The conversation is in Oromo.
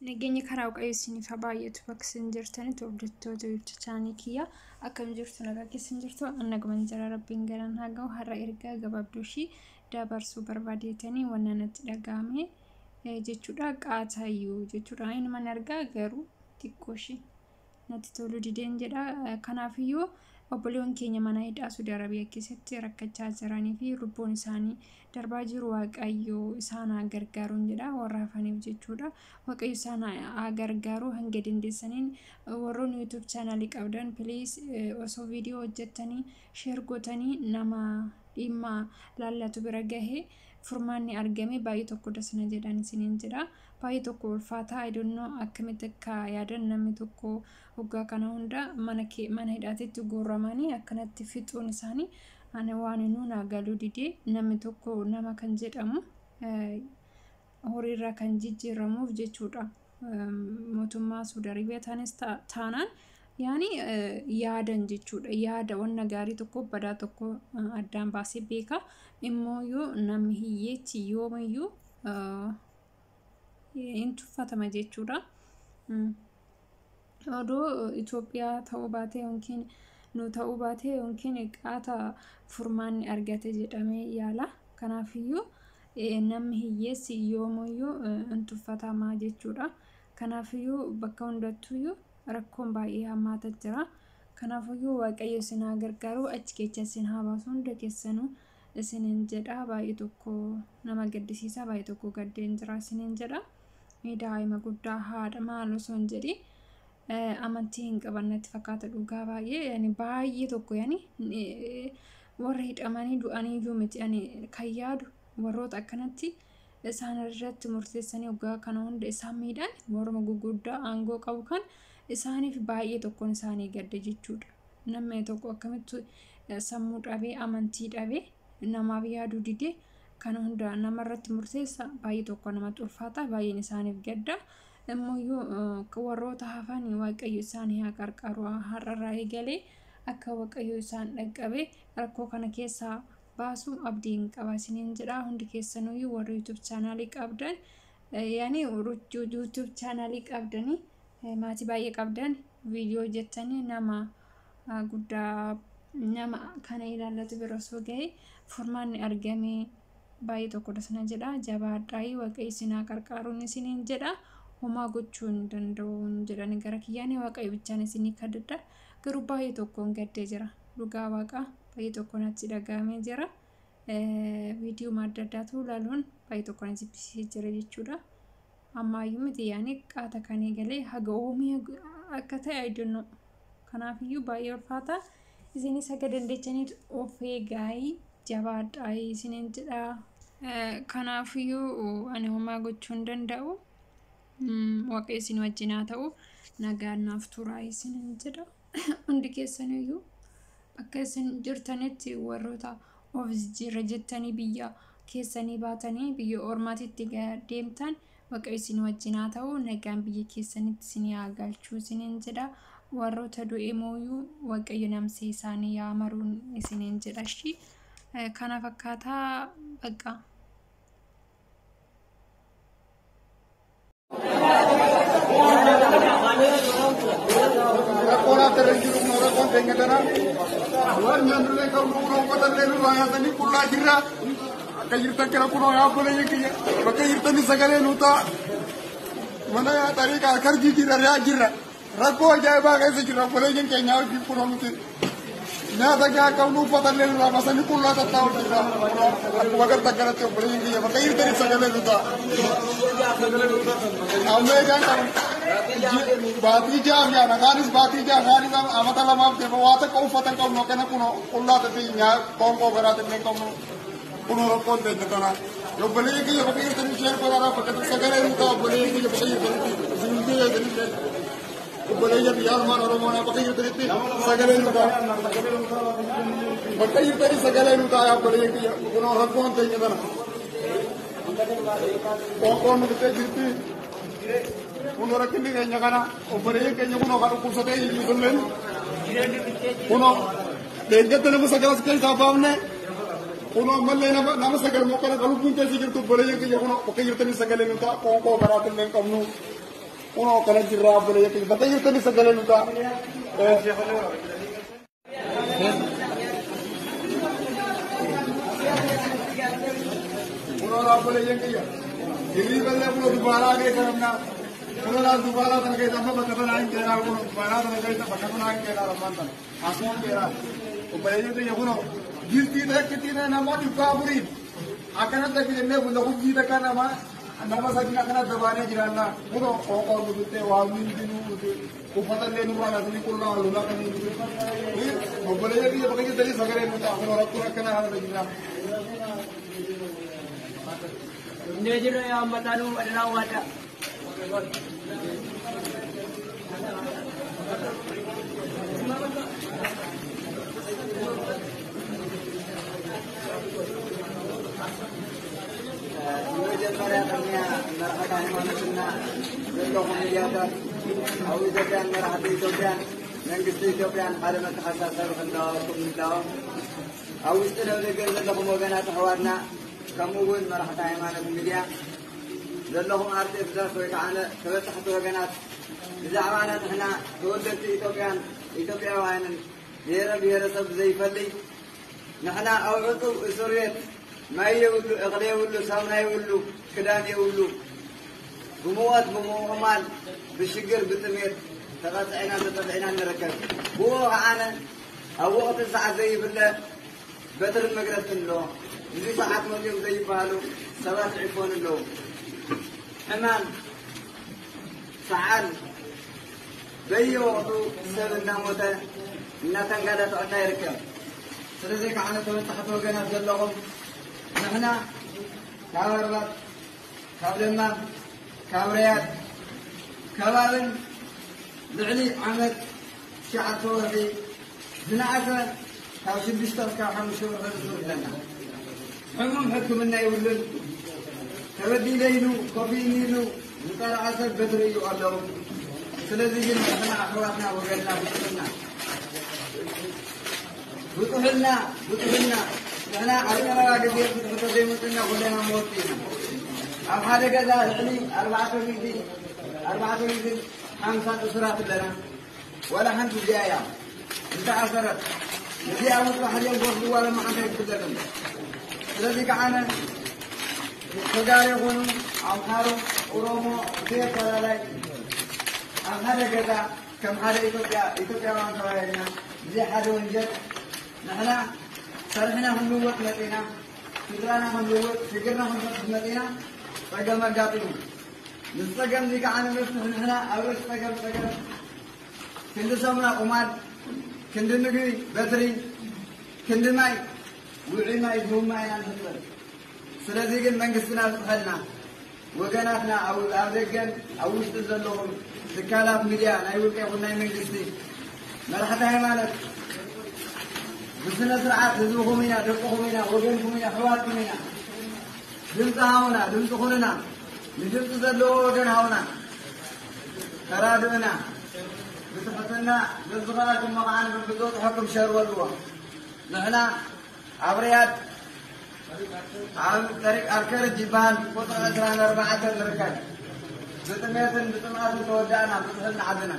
Nageenya karaa waaqayyoon baay'eetu bakka isin jirtanitti hordoftoota YouTube chaanalii kiyya akkam jirtu nagaa keessan jirtu annaguma jira rabbiin garan haa ga'u har'a ergaa gabaabduu ishii dabarsuu barbaadeetanii waan natti dhagahame jechuudha qaatayyuu jechuudha inni man argaa garuu xiqqoo ishii natti tolu dideen jedha kanaafiyyuu obboleewwan keenya mana hidhaa Saudi Arabiyaa keessatti rakkachaa jiranii fi lubbuun isaanii darbaa jiru waaqayyo isaan gargaaruun jedha warra hafaniif jechuudha waaqayyo isaan gargaaru hanga dandeessaniin warroon YouTube channel qabdan please osoo viidiyoo hojjettanii share gootanii nama dhimma laallatu bira gahee furmaanni argame baay'ee tokko dasna jedhan isiniin jedha baay'ee tokko ulfaataa I don't know akkamitti akka yaadan namni tokko hoggaa kana hunda mana hidhaatitti guuramanii akkanatti fixuun isaanii ani waan nuuna galuu didee namni tokko nama kan jedhamu horiirraa kan jijjiiramuuf jechuudha mootummaa Saudi Arabiyaa taanaan yaani yaadan jechuudha yaada wanna gaarii tokko badaa tokko addaan baasee beeka immoo yoo namni hiyyeetti yoomiyyuu intuffatama jechuudha odoo Itoophiyaa ta'uu baatee yookiin nu ta'uu baatee yookiin qaata furmaanni argate jedhamee yaala kanaafiyyuu namni hiyyeessi yoomiyyuu intuffatama jechuudha kanaafiyyuu bakka hundattuyyuu rakkoon baay'ee hammaata jira kanaafiyyuu waaqayyo isin haa gargaaru achi keessa isin haa baasu hunda keessanuu isiniin jedha baay'ee tokko nama gaddisiisa baay'ee tokko gaddeen jira isiniin jedha daa'ima guddaa haadha maal osoo hin jedhi amantii hin qabannatti fakkaata dhugaa baay'ee yani baay'ee tokko yani warra hidhamanii du'anii iyyuu miti yani kan yaadu warroota akkanatti isaan irratti murteessanii waggaa kana hunda isaan miidhan morma guguddaa aangoo qabu kan isaaniif baay'ee tokkoon isaanii gadda jechuudha namni tokko akkamitti sammuu dhabee amantii dhabee namaaf yaaduu didee kan hunda namarratti murteessa baay'ee tokko namatti ulfaata baay'een isaaniif gadda immoo warroota hafanii waaqayyo isaanii haa qarqaru har'arraa eegalee akka waaqayyo isaan dhaqqabe rakkoo kana keessaa baasu abdiin qaba isiniin jedha hundi keessanuu warra YouTube channel qabdan yani YouTube channel qabdanii maatii baay'ee qabdan viidiyoo jettanii nama guddaa nama kana ilaallatu bira soo ga'e furmaanni argame baay'ee tokko dasna jedha jabaadhaa waaqayyo isin haa qarqaaruun isiniin jedha homaa gochuun danda'uun jedhan gara kiyyaanii waaqayyo bichaan isinii kadhadha garuu baay'ee tokkoon gaddee jira dhugaa waaqa baay'ee tokko natti dhagahamee jira viidiyoo adda addaatu ilaaluun baay'ee tokko natti jibbisiisee jira jechuudha ammayyuu miti yaani qaata kan eegalee haga oomii akka ta'e I don't know kanaafiyyuu baay'ee ulfaata isinis akka dandeechaniit of eegaa jabaadhaa isiniin jedha kanaafiyyuu ani homaa gochuun danda'u waaqayyo isin wajjin haa ta'u nagaannaaf turaa isiniin jedha hundi keessaniyyuu bakka isin jirtanitti warroota of jijjiirra jettanii biyya keessanii baatanii biyya ormaatitti deemtan waaqayyo isin wajjin haa ta'u nagaan biyya keessanitti isin haa galchuu isiniin jedha warroota du'e mooyyuu waaqayyo namsee isaanii yaa maruun isiniin jedha shi kana fakkaataa bakka Orang terjun orang konten kita, luar nyandre kau pulau kota lelu raya tadi pulau jira, kajirta kira pulau yang boleh yang kia, pakai jirta ni segala nuta, mana ya tadi kakar jira raya jira, rakko aja bagai sejira boleh yang kia nyawa di pulau itu, nyata kaya kau lupa kota lelu raya masa ni pulau tak tahu jira, aku bagai tak kira tu boleh yang kia, pakai jirta ni segala nuta, ame jangan बाती जा गया ना गानिस बाती जा गानिस हम अमतला माफ दे बात को फतन को नो केना कुनो उल्ला ते न्या कौन को करा ते ने कौन कुनो कौन दे तना यो बोले कि यो बकरी ते शेयर करा रा पकड़ सगले तो बोले कि यो बकरी ते जिंदगी है ते तो बोले जब यार मान और मोना बकरी ते सगले तो बकरी ते सगले तो आया बोले कि कुनो कौन दे तना कौन ते जीती Unora kini kayaknya karena operasi kayaknya kuno kalau pusatnya ini dulu, kuno dengan tu nama segala sekali sahabatnya, kuno malah nama segala mau kalau kalau pun jadi itu boleh yang kayaknya kuno pakai itu ni segala itu kau berat dengan kamu, uno kana jirra abule yake batay tani sagale nuta uno abule yake ya dili balle uno dubara ke karna uno la dubara tan ke tamma bakana ain ke na uno dubara tan ke tamma bakana ain ke na ramantan ason ke ra o balle yake uno gilti dakti na namati kaburi akana takile bulla hujji takana ma nama sakina kana dabane jirana uno ko budute wami dinu ko pata le nura na dini kurna lula kani o bole yaki ye bakki dali sagare nuta uno rakuna kana hana dina nejiro ya matanu adana wata መጀመሪያ ቅድሚያ መርሐት ሃይማኖትና ዘለኹም ሚድያታት ኣብ ኢትዮጵያን መራሕቲ ኢትዮጵያን መንግስቲ ኢትዮጵያን ሓደ መተሓሳሰብ ክለዋወጡም ንለዎም ኣብ ውሽጢ ደብደገን ዘለኹም ወገናት ኣሕዋትና ከምኡ እውን መራሕቲ ሃይማኖት ሚድያ ዘለኹም ኣርቲስታት ወይ ከዓ ተበፃሕቲ ወገናት ብዛዕባና ንሕና ተወለድቲ ኢትዮጵያውያንን ብሄረ ብሄረሰብ ዘይፈልይ ንሕና ኣብ ዕፁብ እስር ቤት ما يقولوا أغلى يقولوا سامنا يقولوا كلام يقولوا بموت بمومال بشجر بتمير تقطعنا تقطعنا نركب هو عنا أو وقت الساعة زي بالله بدر المجلس له زي ساعات ما يوم زي بالو سبعة عفون له أمان ساعات زي وقتو سبنا موتا نتنقل تعنا يركب سلزي كعنا تحت وجنا زلهم نحن كابرات كابلما كابريات كبابن لعلي عمد شعر صورتي زنعفة كاب شدشتر كاب حمشور خلصور لنا عمم حكم لنا يقولون تبدي ليلو كوفي نيلو نطار عسل بدري يقولون سلزي نحن أخواتنا وقلنا بطهلنا نحن عرفنا راجل يفتح ديمتنا كلنا موتين أم هذا كذا يعني 4 5 أسرات لنا ولا حنت جاية أنت أسرت نجي أمس واحد يوم قصدي ولا ما حد يكتب لكم الذي كعنا سجاري يكون أم خارو أورومو كيف ولا لا أم هذا كذا كم هذا إثيوبيا وان سوينا زي حد ونجد نحن سرحنا هم لوط مدينة فكرنا هم لوط فكرنا هم مدينة رجال مجاتين نستقم ذيك عن نفسنا هنا أو نستقم كند سمنا أماد كند نجري بدري كند ماي وعي ماي هم ماي عن هذا سلذيك من قصنا سحلنا وجناتنا أو الأرجل أو وش تزلهم ذكالات مليان أيوة كيفنا من قصدي مرحبا مالك بسنا سرعات هزوهم هنا دقهم هنا وجنهم هنا حواتهم هنا دمت هاونا دمت خلنا نجمت زلوا وجن هاونا ترادنا بتحطنا بالزغارات المقعان بالبزوط حكم شهر واللوة نحن عبريات عن طريق أركان الجبال قطع أسران 4 ركاد بتمية بتمعات تودعنا بتحلنا عدنا